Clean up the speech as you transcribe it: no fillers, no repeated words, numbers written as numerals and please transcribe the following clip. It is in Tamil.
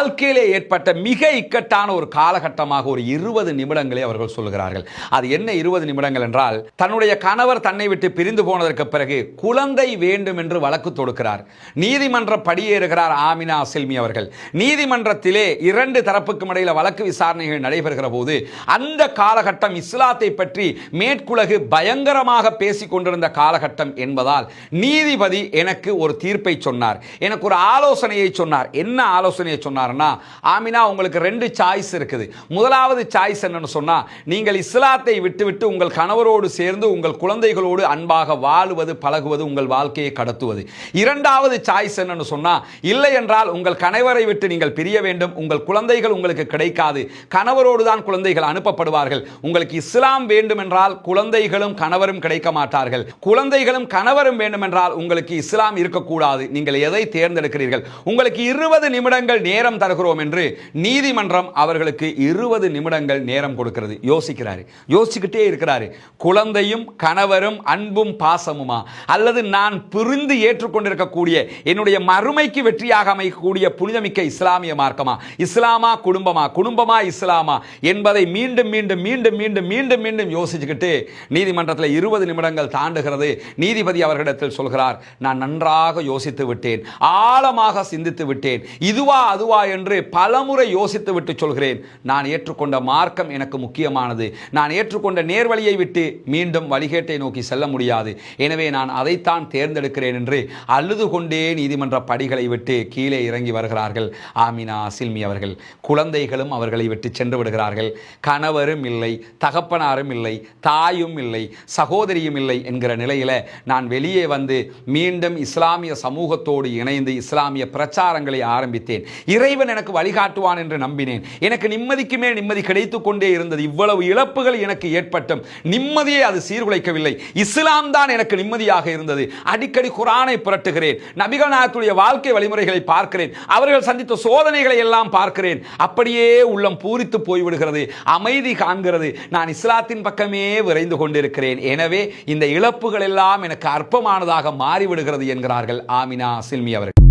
வாழ்க்கையிலே ஏற்பட்ட மிக இக்கட்டான ஒரு காலகட்டமாக ஒரு 20 நிமிடங்களை அவர்கள் சொல்லுகிறார்கள். அது என்ன 20 நிமிடங்கள் என்றால், தன்னுடைய கணவர் தன்னை விட்டு பிரிந்து போனதற்கு பிறகு குழந்தை வேண்டும் என்று வழக்கு தொடுக்கிறார். நீதிமன்ற படியேறுகிறார் ஆமினா சில்மி அவர்கள். நீதிமன்றத்திலே 2 தரப்புக்கும் இடையில் வழக்கு விசாரணைகள் நடைபெறுகிற போது அந்த காலகட்டம் இஸ்லாத்தை பற்றி மேற்குலகு பயங்கரமாக பேசிக் கொண்டிருந்த காலகட்டம் என்பதால் நீதிபதி எனக்கு ஒரு தீர்ப்பை சொன்னார், எனக்கு ஒரு ஆலோசனையை சொன்னார். என்ன ஆலோசனையை சொன்னார்னா, ஆமினா உங்களுக்கு 2 சாய்ஸ் இருக்குது. முதலாவது சாய்ஸ் என்னன்னு சொன்னா, நீங்கள் இஸ்லாத்தை விட்டுவிட்டு உங்கள் கணவரோடு சேர்ந்து உங்கள் குழந்தைகளோடு அன்பாக வாழுவது, பழகுவது, உங்கள் வாழ்க்கையை கடத்துவது. இரண்டாவது சாய்ஸ் என்னன்னு சொன்னா, இல்லை என்றால் உங்கள் கணவரை விட்டு நீங்கள் பிரிய வேண்டும், உங்கள் குழந்தைகள் உங்களுக்கு கிடைக்காது, கணவரோடு தான் குழந்தைகள் அனுப்பப்படுவார்கள். உங்களுக்கு இஸ்லாம் வேண்டும் என்றால் குழந்தைகளும் கணவரும் கிடைக்க மாட்டார்கள், குழந்தைகளும் கணவரும் வேண்டும் என்றால் உங்களுக்கு இஸ்லாம் இருக்கக்கூடாது. நீங்கள் எதை தேர்ந்தெடுக்கிறீர்கள்? உங்களுக்கு 20 நிமிடங்கள் நேரம் தருகிறோம் என்று நீதிமன்றம் அவர்களுக்கு 20 நிமிடங்கள் நேரம் கொடுக்கிறது. யோசிக்கிறாரு, யோசிச்சுக்கிட்டே இருக்கிறாரு. குழந்தையும் கணவரும் அன்பும் பாசமுமா, அல்லது நான் புரிந்து ஏற்றுக்கொண்டிருக்கக்கூடிய என்னுடைய மறுமைக்கு வெற்றியாக அமைக்கக்கூடிய புனிதமிக்க இஸ்லாமிய மார்க்கமா, இஸ்லாமா குடும்பமா, குடும்பமா இஸ்லாமா என்பதை மீண்டும் மீண்டும் மீண்டும் மீண்டும் மீண்டும் மீண்டும் யோசிச்சுக்கிட்டு நீதிமன்றத்தில் 20 நிமிடங்கள் தாண்டுகிறது. நீதிபதி அவர்களிடத்தில் சொல்கிறார், நான் நன்றாக யோசித்து விட்டேன், ஆழமாக சிந்தித்து விட்டேன், இதுவா அதுவா என்று பலமுறை யோசித்து விட்டு சொல்கிறேன். நான் ஏற்றுக்கொண்ட மார்க்கம் எனக்கு முக்கியமானது. நான் ஏற்றுக்கொண்ட நேர்வழியை விட்டு மீண்டும் வழிகேட்டை நோக்கி செல்ல முடியாது. எனவே நான் அதைத்தான் தேர்ந்தெடுக்கிறேன் என்று அழுது கொண்டே நீதிமன்ற படிகளை விட்டு கீழே இறங்கி வருகிறார்கள் ஆமினா சில்மி அவர்கள். குழந்தைகளும் அவர்களை விட்டு சென்று விடுகிறார்கள். கணவரும் இல்லை, தகப்பனாரும் இல்லை, தாயும் இல்லை, சகோதரியும் இல்லை என்கிற நிலையில நான் வெளியே வந்து மீண்டும் இஸ்லாமிய சமூகத்தோடு இணைந்து இஸ்லாமிய பிரச்சாரங்களை ஆரம்பித்தேன். இறைவன் எனக்கு வழிகாட்டுவான் என்று நம்பினேன். எனக்கு நிம்மதிக்கு மேல் நிம்மதி கிடைத்துக் கொண்டே இருந்தது. இவ்வளவு இழப்புகள் எனக்கு ஏற்பட்டும் நிம்மதியை அது சீர்குலைக்கவில்லை. இஸ்லாம் தான் எனக்கு நிம்மதியாக இருந்தது. அடிக்கடி குர்ஆனை புரட்டுகிறேன், நபிகள் நாயகத்துடைய வாழ்க்கை வழிமுறைகளை பார்க்கிறேன், அவர்கள் சந்தித்த சோதனைகளை எல்லாம் பார்க்கிறேன். அப்படியே உள்ளம் பூரித்து போய்விடுகிறது, அமைதி காண்கிறது. நான் இஸ்லாத்தின் பக்கமே விரைந்து கொண்டிருக்கிறேன். எனவே இந்த இழப்புகள் எல்லாம் எனக்கு அற்பமானதாக மாறிவிடுகிறது என்கிறார்கள் ஆமினா சில்மி அவர்கள்.